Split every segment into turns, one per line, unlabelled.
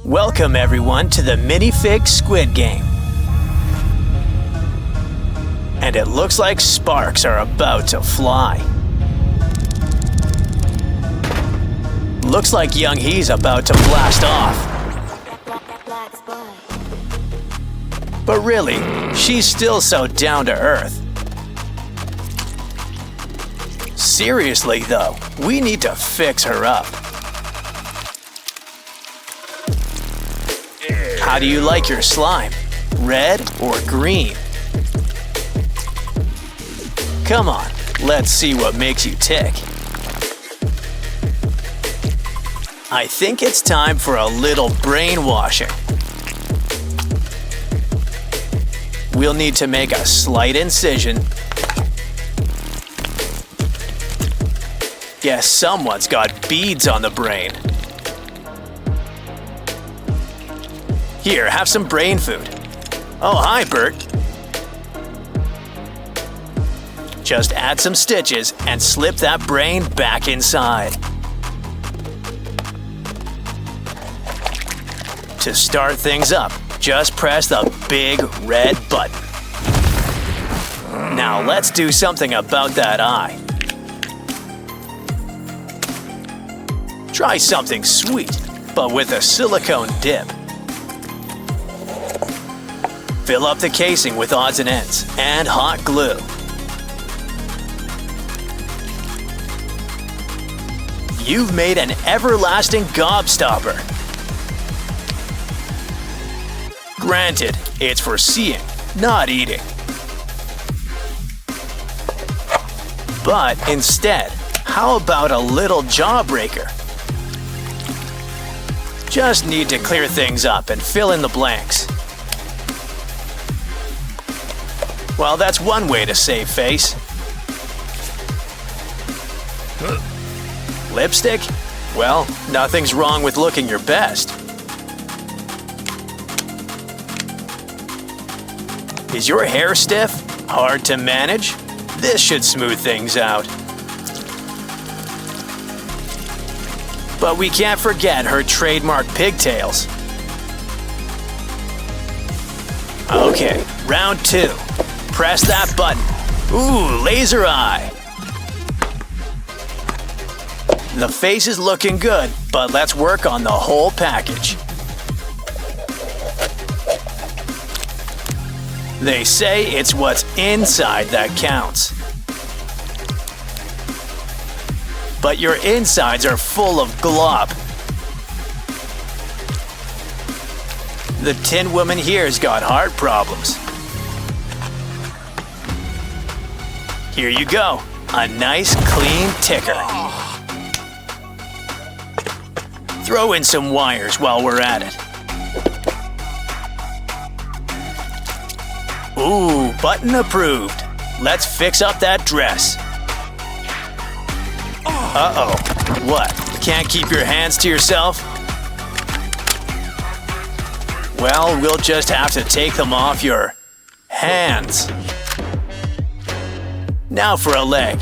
Welcome everyone to the minifig Squid Game. And it looks like sparks are about to fly. Looks like Young He's about to blast off. But really, she's still so down to earth. Seriously though, we need to fix her up. How do you like your slime? Red or green? Come on, let's see what makes you tick. I think it's time for a little brainwashing. We'll need to make a slight incision. Guess someone's got beads on the brain. Here, have some brain food. Oh, hi, Bert. Just add some stitches and slip that brain back inside. To start things up, just press the big red button. Now let's do something about that eye. Try something sweet, but with a silicone dip. Fill up the casing with odds and ends and hot glue. You've made an everlasting gobstopper. Granted, it's for seeing, not eating. But instead, how about a little jawbreaker? Just need to clear things up and fill in the blanks. Well, that's one way to save face. Lipstick? Well, nothing's wrong with looking your best. Is your hair stiff? Hard to manage? This should smooth things out. But we can't forget her trademark pigtails. Okay, round 2. Press that button. Ooh, laser eye. The face is looking good, but let's work on the whole package. They say it's what's inside that counts. But your insides are full of glop. The Tin Woman here's got heart problems. Here you go, a nice clean ticker. Throw in some wires while we're at it. Ooh, button approved. Let's fix up that dress. Uh-oh, what? Can't keep your hands to yourself? Well, we'll just have to take them off your hands. Now for a leg.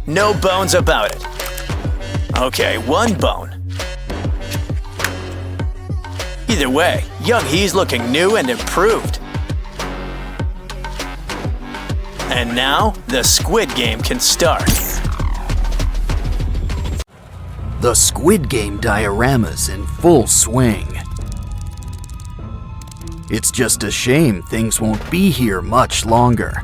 No bones about it. Okay, one bone. Either way, Young He's looking new and improved. And now, the Squid Game can start.
The Squid Game diorama's in full swing. It's just a shame things won't be here much longer.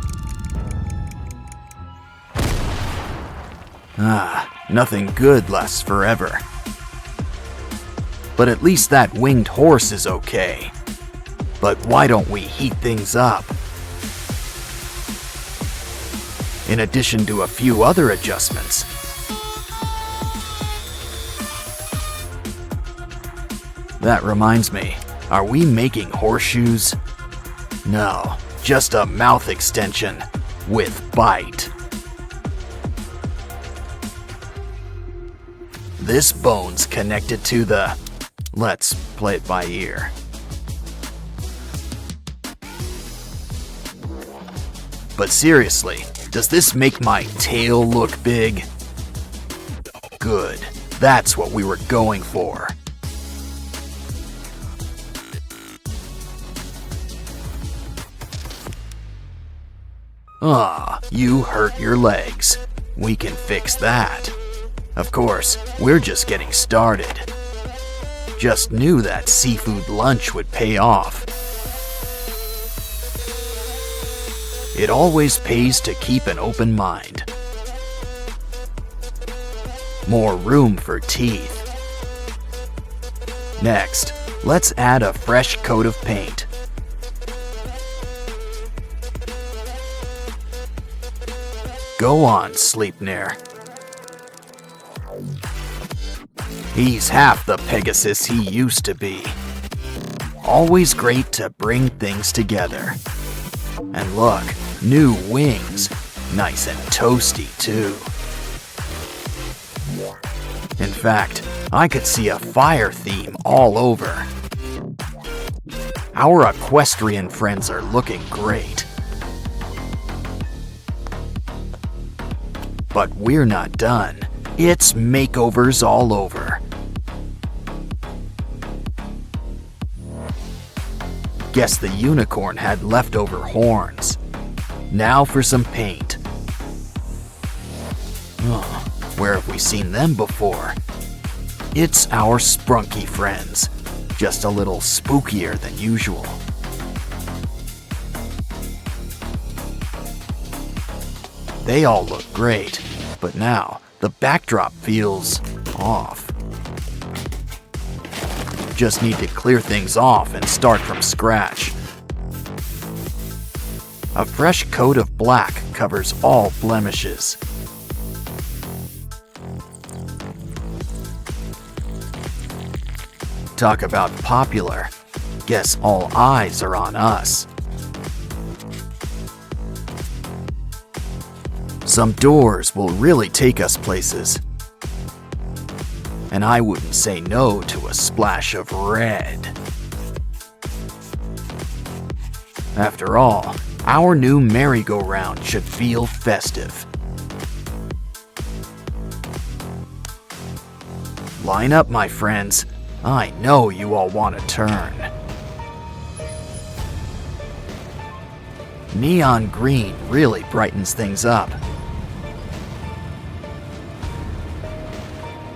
Nothing good lasts forever. But at least that winged horse is okay. But why don't we heat things up? In addition to a few other adjustments. That reminds me, are we making horseshoes? No, just a mouth extension with bite. This bone's connected to the... Let's play it by ear. But seriously, does this make my tail look big? Good, that's what we were going for. You hurt your legs. We can fix that. Of course, we're just getting started. Just knew that seafood lunch would pay off. It always pays to keep an open mind. More room for teeth. Next, let's add a fresh coat of paint. Go on, Sleipnir. He's half the Pegasus he used to be. Always great to bring things together. And look, new wings. Nice and toasty, too. In fact, I could see a fire theme all over. Our equestrian friends are looking great. But we're not done. It's makeovers all over. Guess the unicorn had leftover horns. Now for some paint. Where have we seen them before? It's our sprunky friends, just a little spookier than usual. They all look great, but now the backdrop feels off. Just need to clear things off and start from scratch. A fresh coat of black covers all blemishes. Talk about popular. Guess all eyes are on us. Some doors will really take us places. And I wouldn't say no to a splash of red. After all, our new merry-go-round should feel festive. Line up, my friends. I know you all want to turn. Neon green really brightens things up.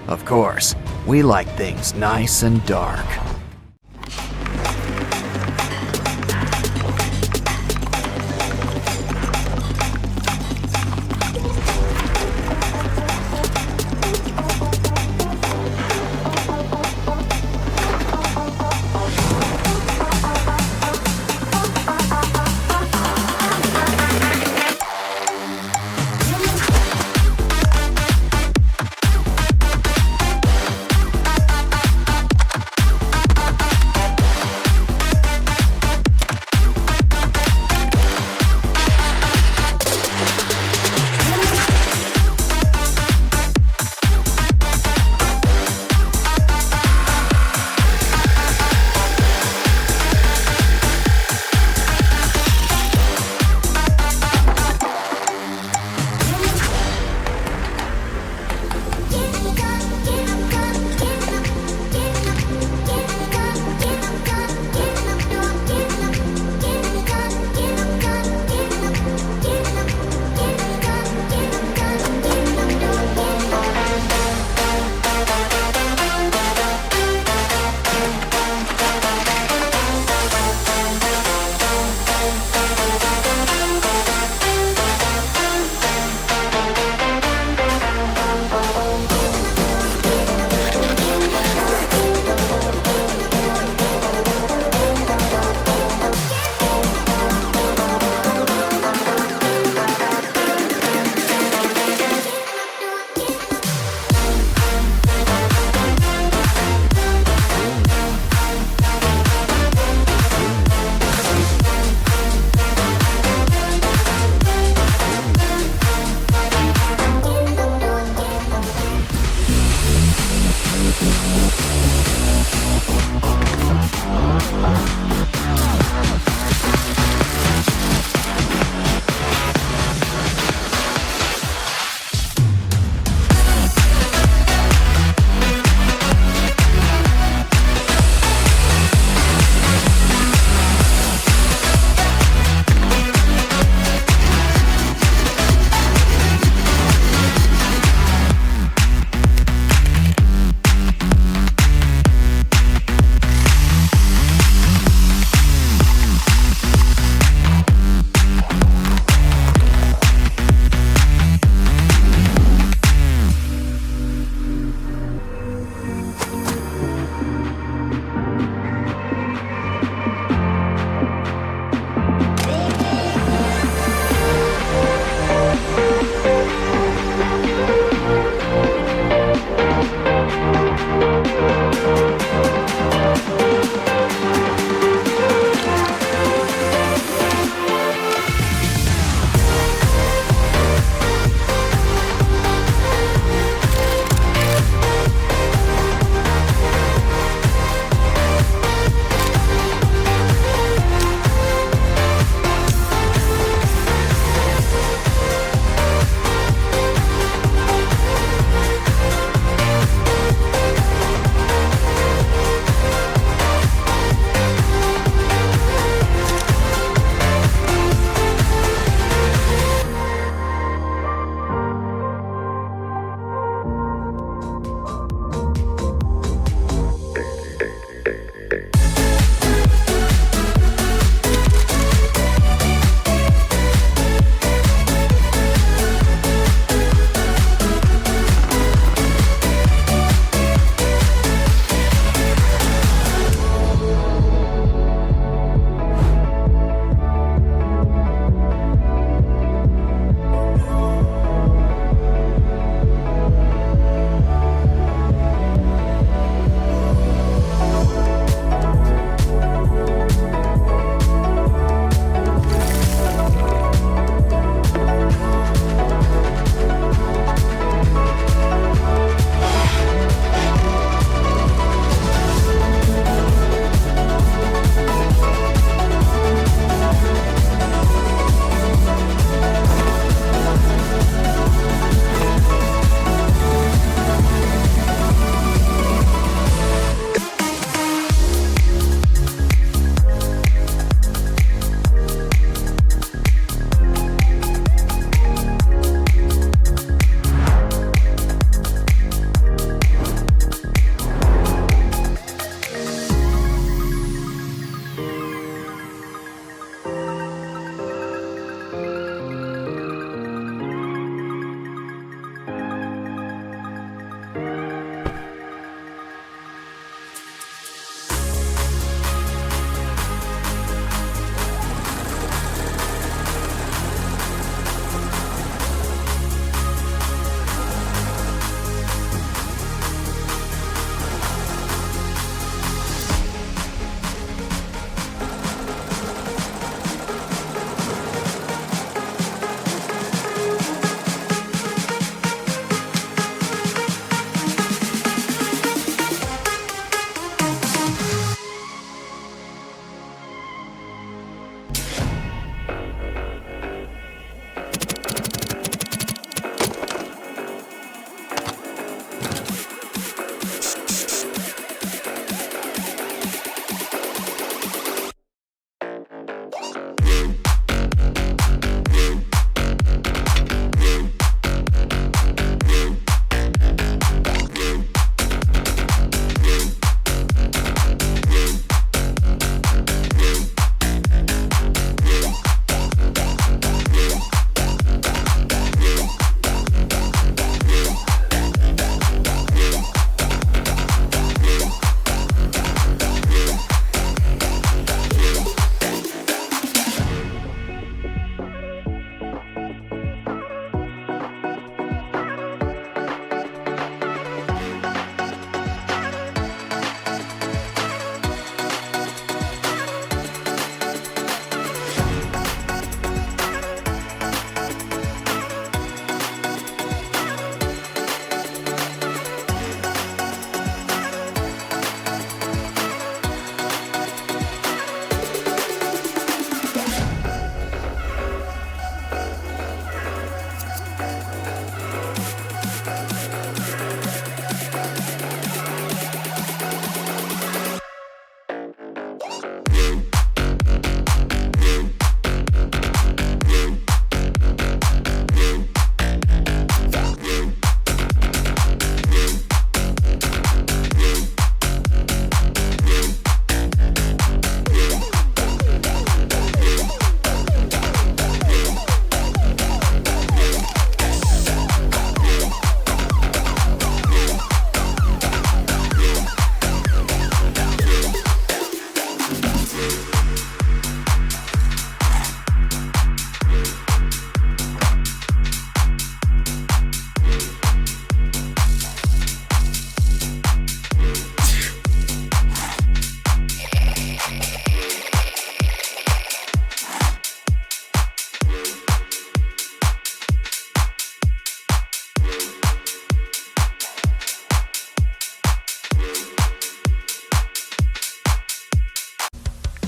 Of course, we like things nice and dark.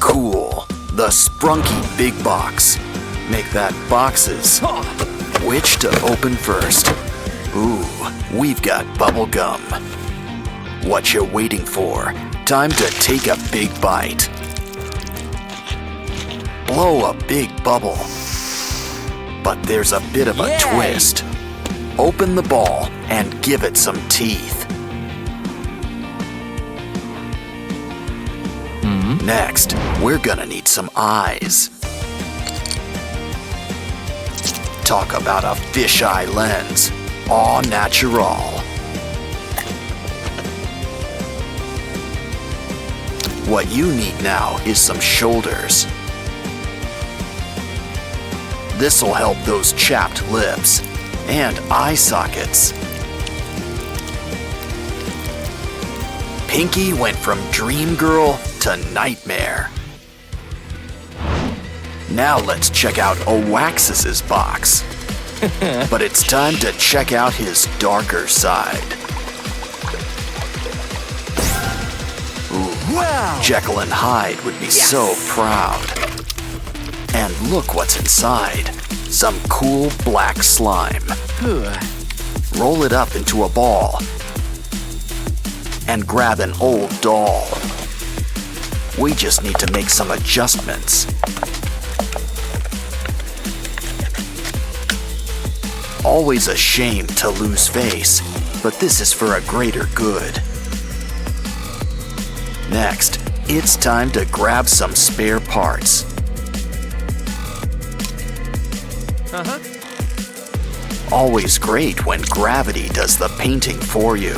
Cool. The Sprunky Big Box. Make that boxes. Which to open first? Ooh, we've got bubble gum. What you waiting for? Time to take a big bite. Blow a big bubble. But there's a bit of a twist. Open the ball and give it some teeth. Next, we're gonna need some eyes. Talk about a fisheye lens. Au natural. What you need now is some shoulders. This'll help those chapped lips. And eye sockets. Pinky went from dream girl to nightmare. Now let's check out Oaxis's box. But it's time to check out his darker side. Ooh,
Wow!
Jekyll and Hyde would be so proud. And look what's inside. Some cool black slime. Roll it up into a ball. And grab an old doll. We just need to make some adjustments. Always a shame to lose face, but this is for a greater good. Next, it's time to grab some spare parts. Always great when gravity does the painting for you.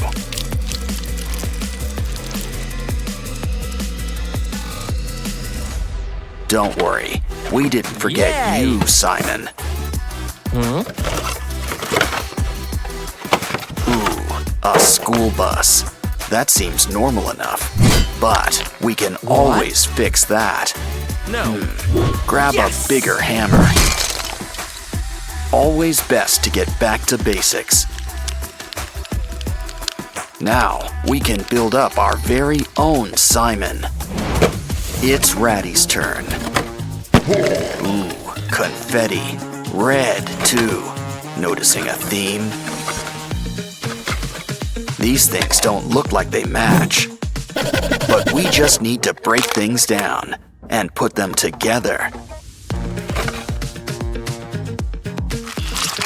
Don't worry, we didn't forget you, Simon. Ooh, a school bus. That seems normal enough, but we can always fix that.
No.
Grab a bigger hammer. Always best to get back to basics. Now we can build up our very own Simon. It's Ratty's turn. Ooh, confetti. Red, too. Noticing a theme? These things don't look like they match. But we just need to break things down and put them together.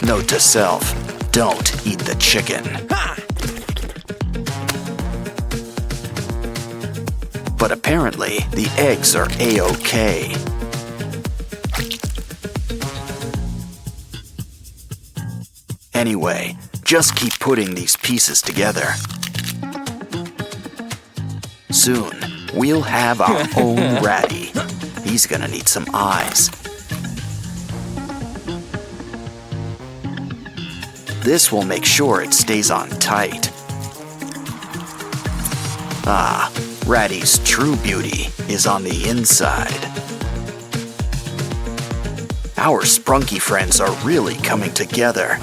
Note to self, don't eat the chicken. But apparently, the eggs are A-OK. Anyway, just keep putting these pieces together. Soon, we'll have our own Ratty. He's gonna need some eyes. This will make sure it stays on tight. Ah, Ratty's true beauty is on the inside. Our Sprunky friends are really coming together.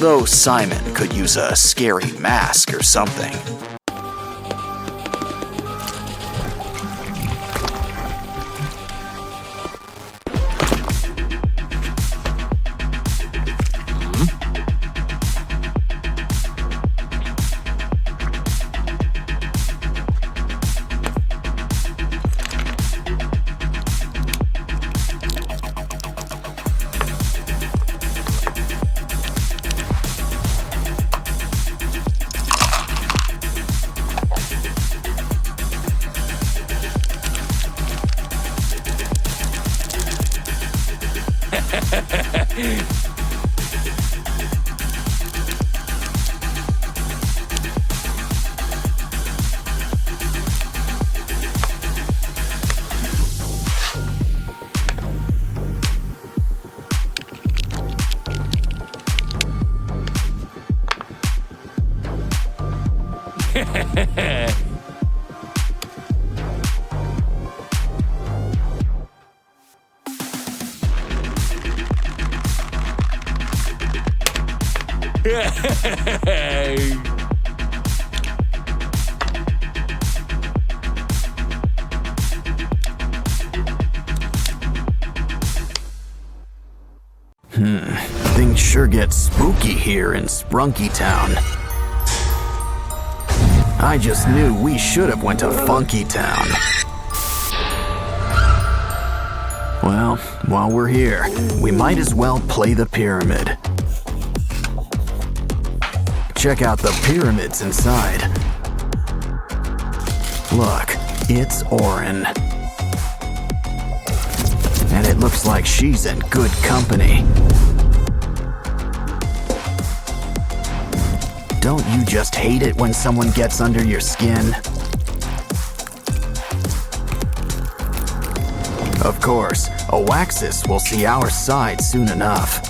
Though Simon could use a scary mask or something. Things sure get spooky here in Sprunky Town. I just knew we should have went to Funky Town. Well, while we're here, we might as well play the pyramid. Check out the pyramids inside. Look, it's Oren. And it looks like she's in good company. Don't you just hate it when someone gets under your skin? Of course, Oaxis will see our side soon enough.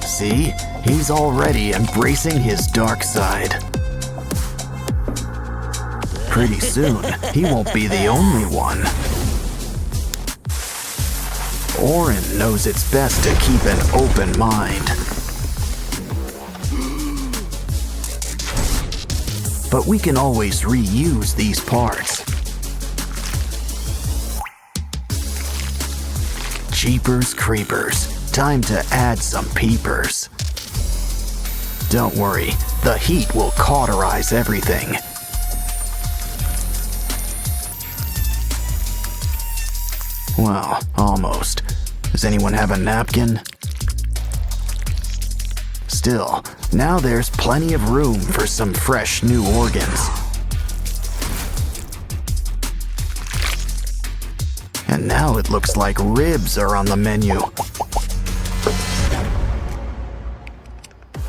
See? He's already embracing his dark side. Pretty soon, he won't be the only one. Oren knows it's best to keep an open mind. But we can always reuse these parts. Jeepers creepers, time to add some peepers. Don't worry, the heat will cauterize everything. Well, almost. Does anyone have a napkin? Still, now there's plenty of room for some fresh new organs. And now it looks like ribs are on the menu.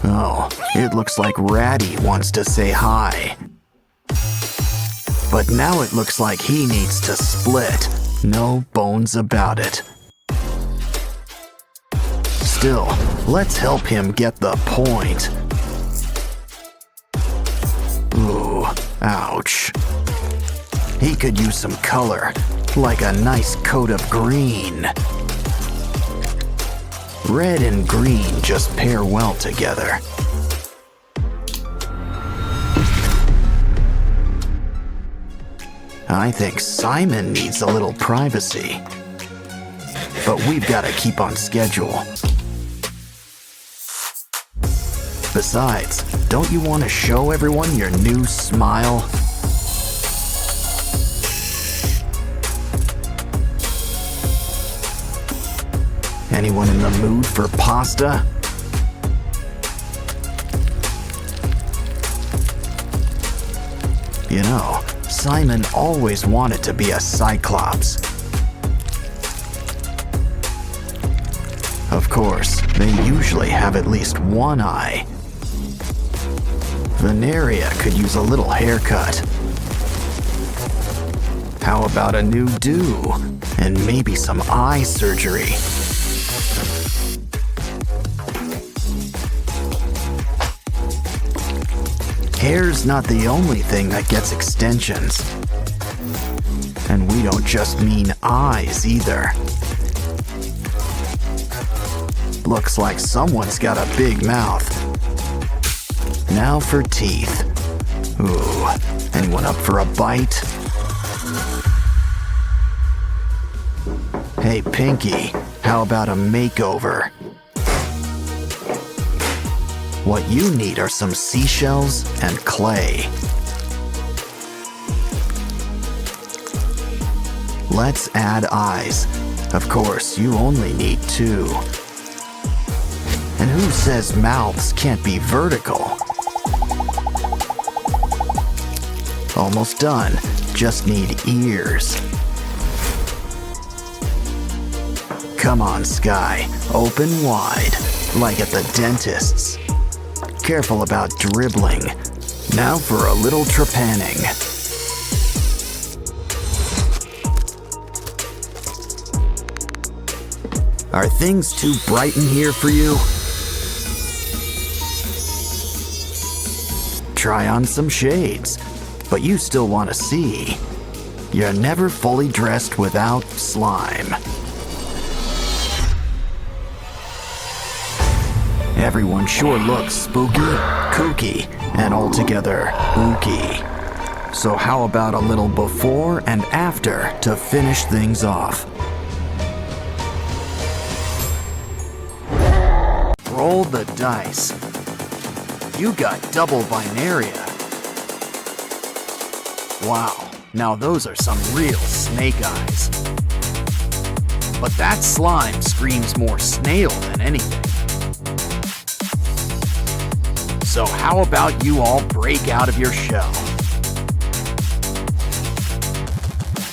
Oh, it looks like Ratty wants to say hi. But now it looks like he needs to split. No bones about it. Still, let's help him get the point. Ooh, ouch. He could use some color, like a nice coat of green. Red and green just pair well together. I think Simon needs a little privacy. But we've got to keep on schedule. Besides, don't you want to show everyone your new smile? Anyone in the mood for pasta? You know, Simon always wanted to be a Cyclops. Of course, they usually have at least one eye. Veneria could use a little haircut. How about a new do? And maybe some eye surgery. Hair's not the only thing that gets extensions. And we don't just mean eyes either. Looks like someone's got a big mouth. Now for teeth. Ooh, anyone up for a bite? Hey Pinky, how about a makeover? What you need are some seashells and clay. Let's add eyes. Of course, you only need 2. And who says mouths can't be vertical? Almost done. Just need ears. Come on, Sky. Open wide, like at the dentist's. Careful about dribbling. Now for a little trepanning. Are things too bright in here for you? Try on some shades, but you still want to see. You're never fully dressed without slime. Everyone sure looks spooky, kooky, and altogether ooky. So how about a little before and after to finish things off? Roll the dice. You got double binaria. Wow, now those are some real snake eyes. But that slime screams more snail than anything. So how about you all break out of your shell?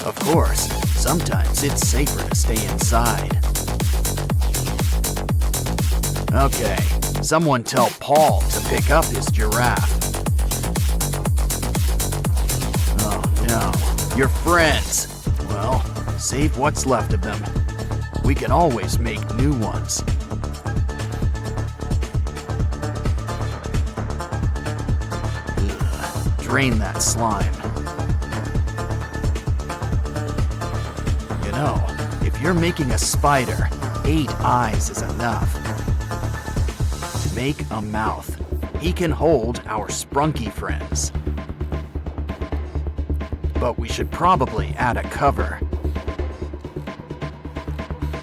Of course, sometimes it's safer to stay inside. Okay, someone tell Paul to pick up his giraffe. Oh no, your friends. Well, save what's left of them. We can always make new ones. Ugh, drain that slime. You know, if you're making a spider, 8 eyes is enough. Make a mouth. He can hold our sprunky friends. But we should probably add a cover.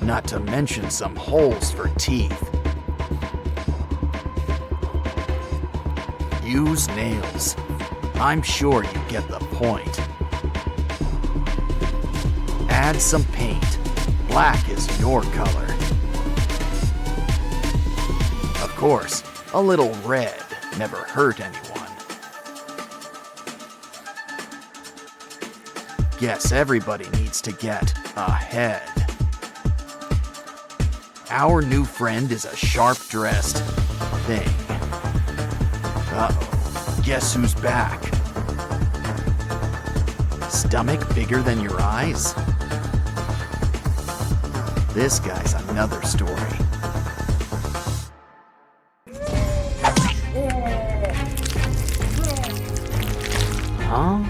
Not to mention some holes for teeth. Use nails. I'm sure you get the point. Add some paint. Black is your color. Of course, a little red never hurt anyone. Guess everybody needs to get a head. Our new friend is a sharp-dressed thing. Uh-oh, guess who's back? Stomach bigger than your eyes? This guy's another story. Huh?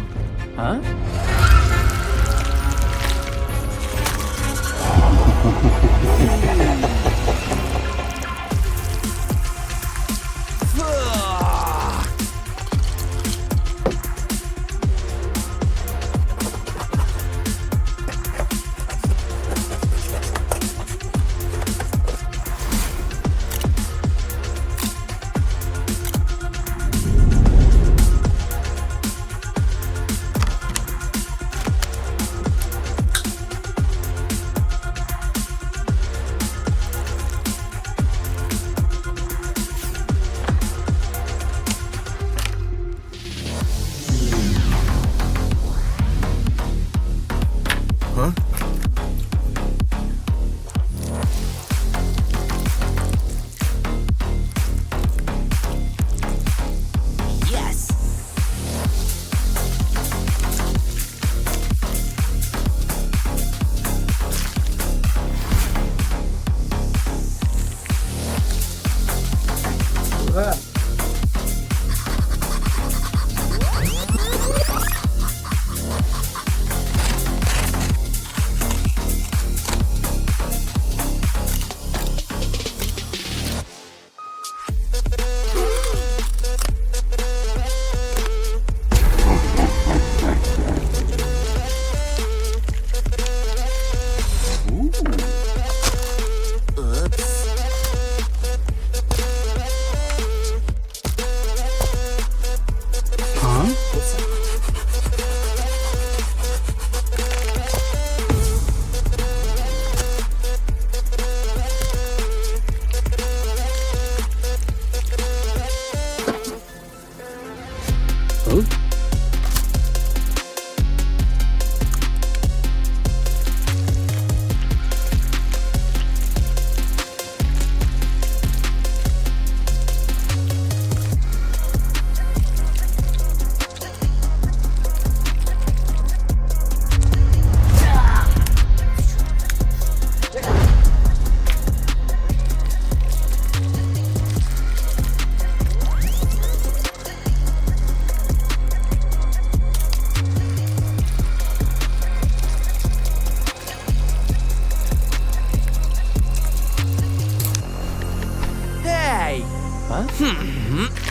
Wow.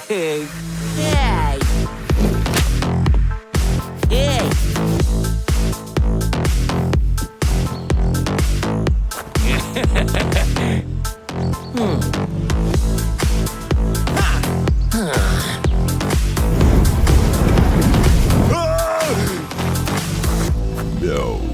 Hey! Hey! Hey!
No.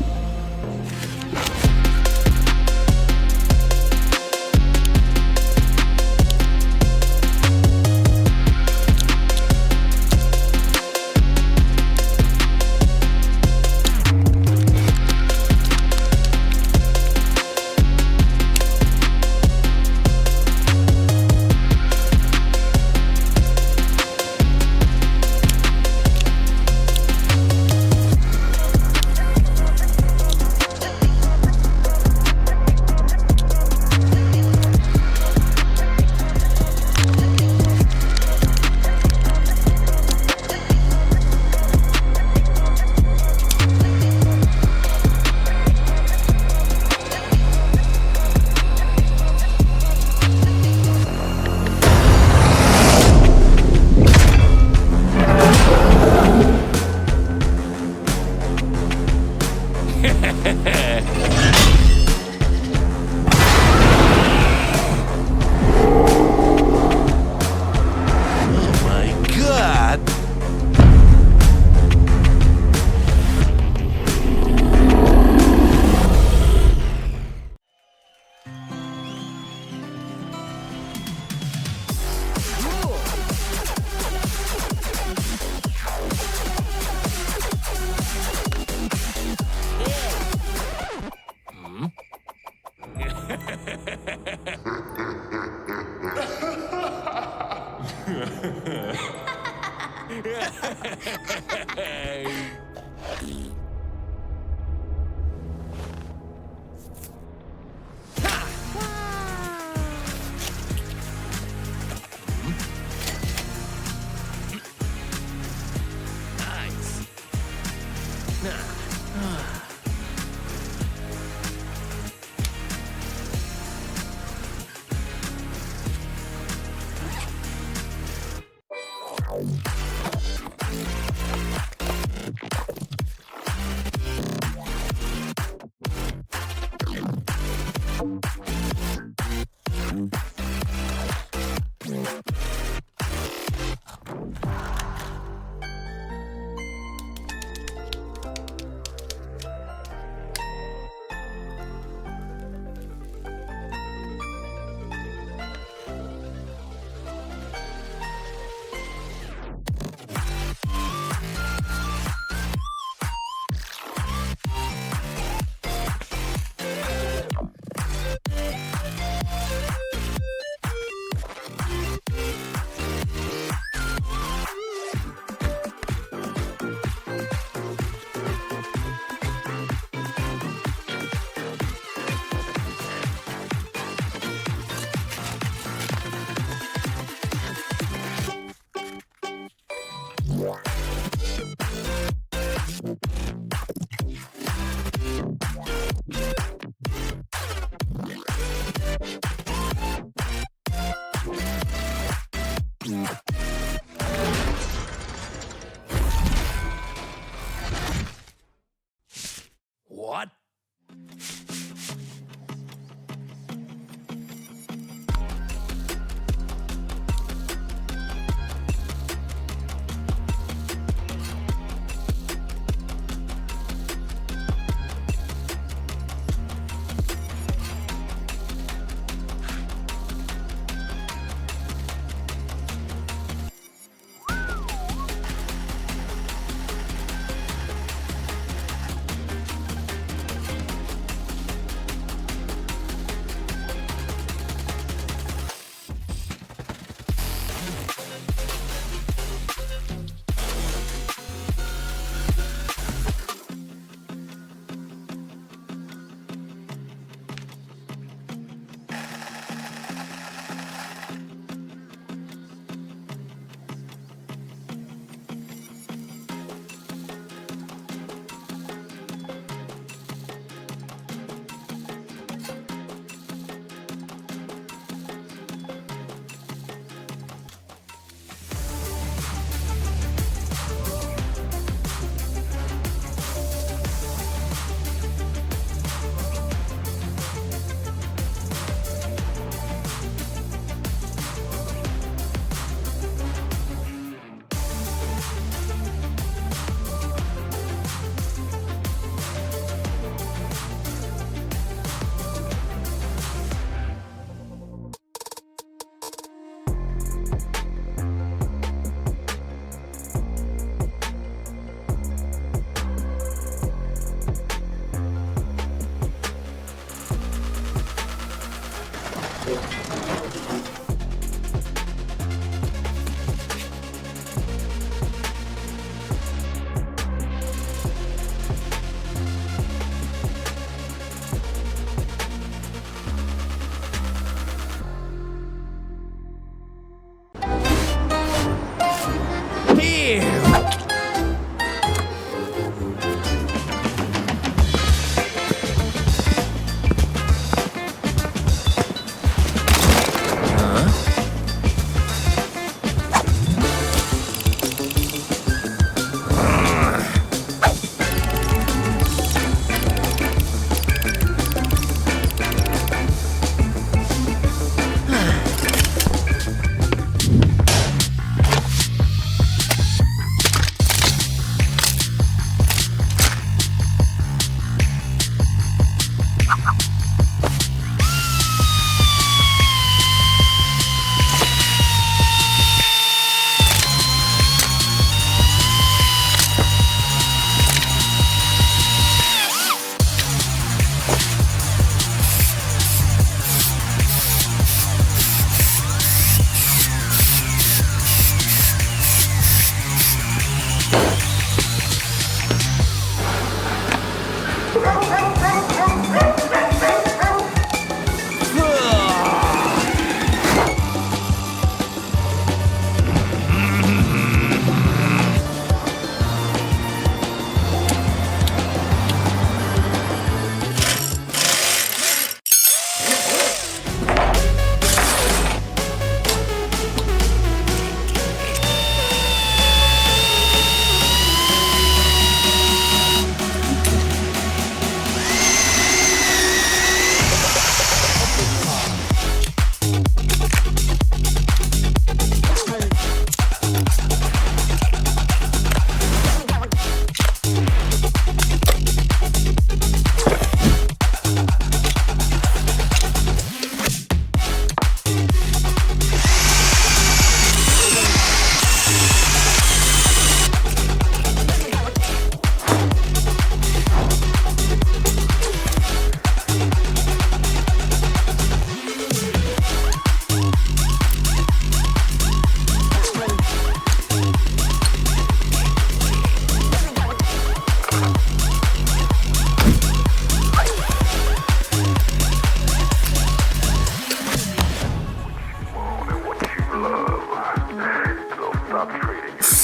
What?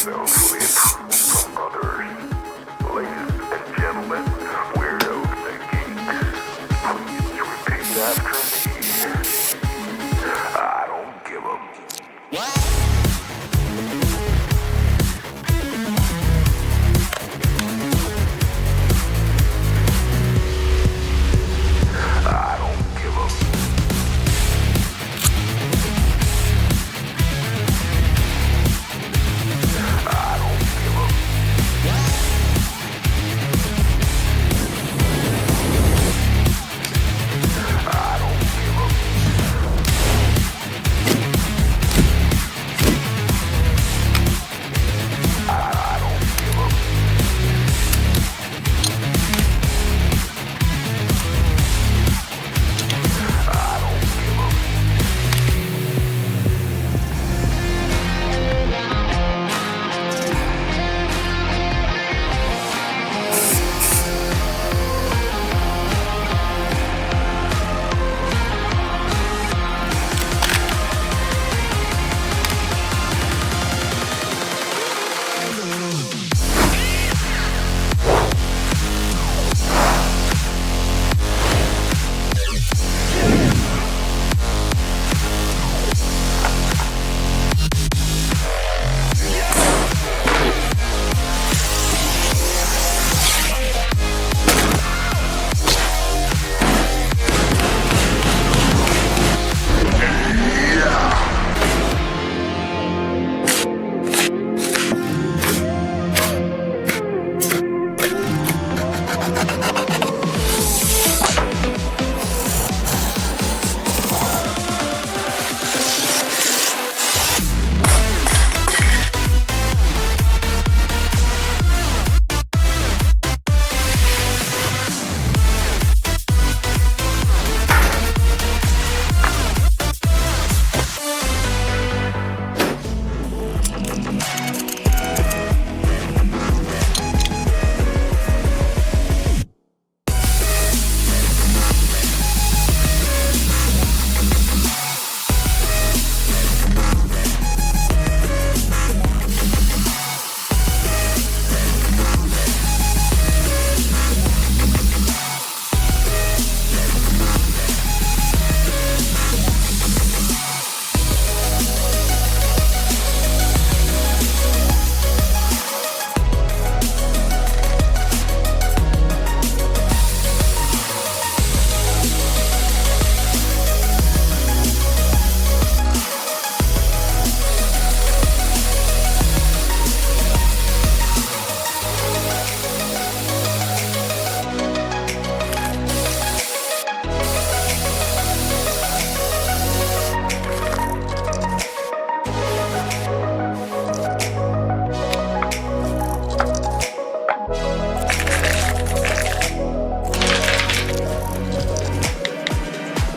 self-fully approved from others. Ladies and gentlemen, weirdos and geeks, please repeat after me. I don't give a... I don't give a... I don't give a... I don't give a... I don't give a... I don't give a...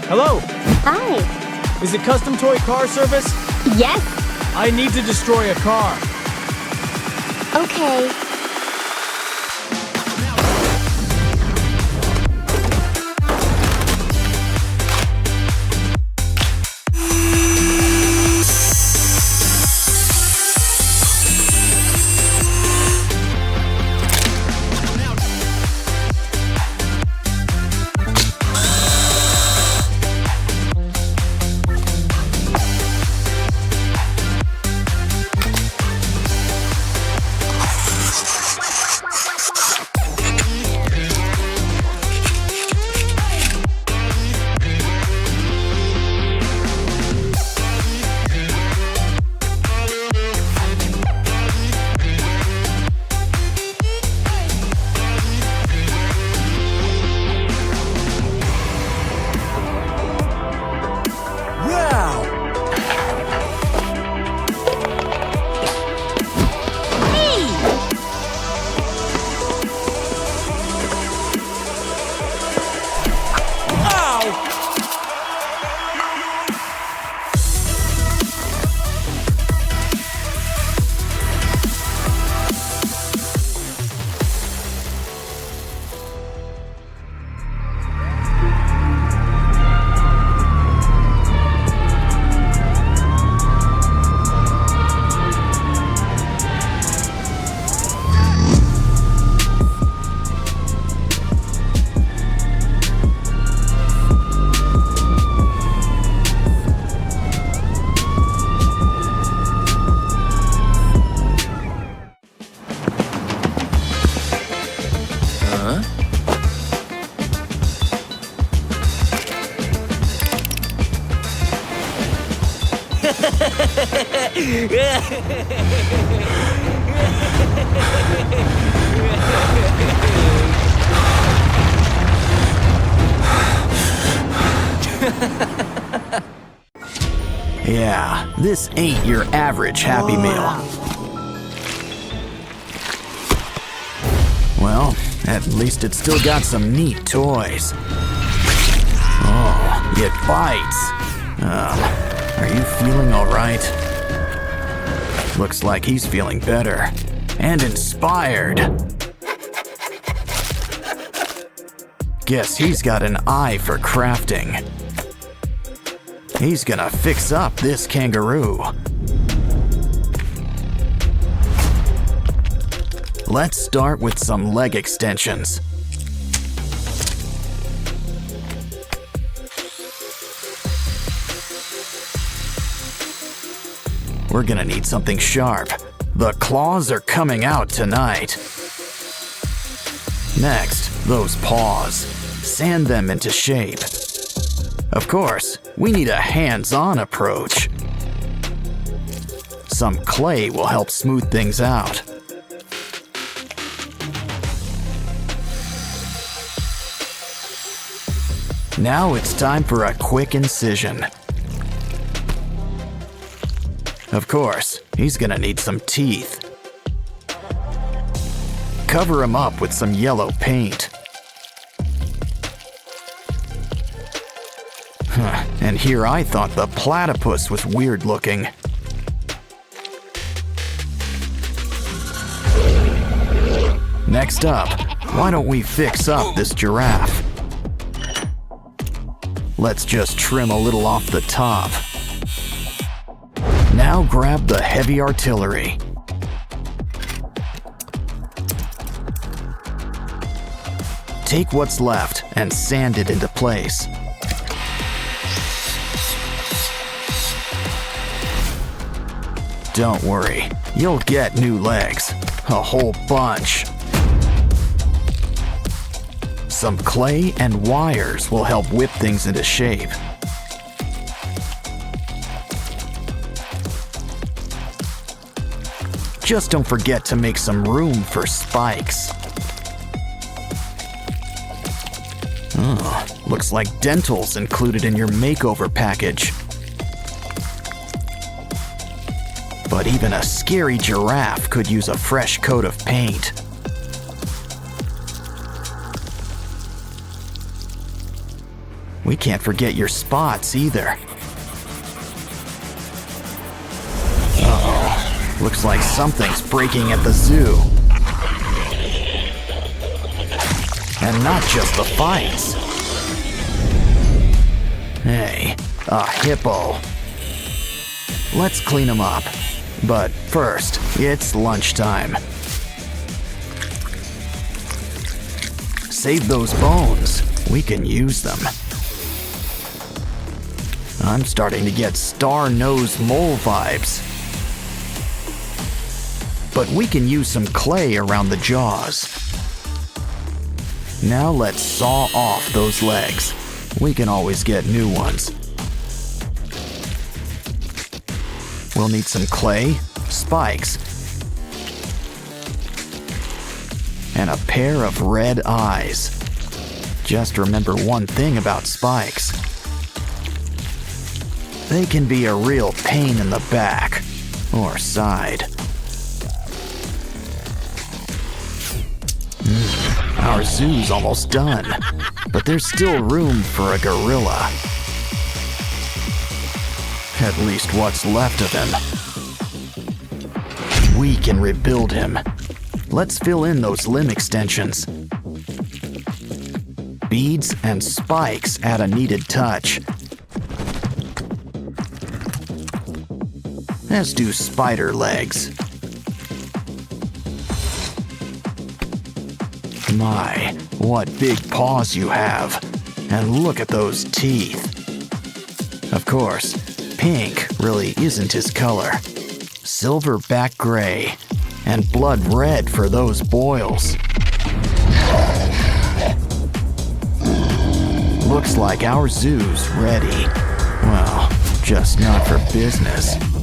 Hello,
Hi.
is it Custom Toy Car Service?
Yes.
I need to destroy a car.
Okay.
Yeah, this ain't your average Happy Meal. Well, at least it's still got some neat toys. Oh, it bites. Are you feeling all right? Looks like he's feeling better and inspired. Guess he's got an eye for crafting. He's gonna fix up this kangaroo. Let's start with some leg extensions. We're gonna need something sharp. The claws are coming out tonight. Next, those paws. Sand them into shape. Of course, we need a hands-on approach. Some clay will help smooth things out. Now it's time for a quick incision. Of course, he's gonna need some teeth. Cover him up with some yellow paint. And here I thought the platypus was weird looking. Next up, why don't we fix up this giraffe? Let's just trim a little off the top. Now grab the heavy artillery. Take what's left and sand it into place. Don't worry, you'll get new legs. A whole bunch. Some clay and wires will help whip things into shape. Just don't forget to make some room for spikes. Looks like dental's included in your makeover package. But even a scary giraffe could use a fresh coat of paint. We can't forget your spots either. Uh-oh. Looks like something's breaking at the zoo. And not just the fights. Hey, a hippo. Let's clean him up. But first, it's lunchtime. Save those bones. We can use them. I'm starting to get star-nosed mole vibes. But we can use some clay around the jaws. Now let's saw off those legs. We can always get new ones. We'll need some clay, spikes, and a pair of red eyes. Just remember one thing about spikes. They can be a real pain in the back or side. Our zoo's almost done, but there's still room for a gorilla. At least what's left of him. We can rebuild him. Let's fill in those limb extensions. Beads and spikes add a needed touch. As do spider legs. My, what big paws you have. And look at those teeth. Of course, pink really isn't his color. Silverback gray, and blood red for those boils. Looks like our zoo's ready. Well, Just not for business.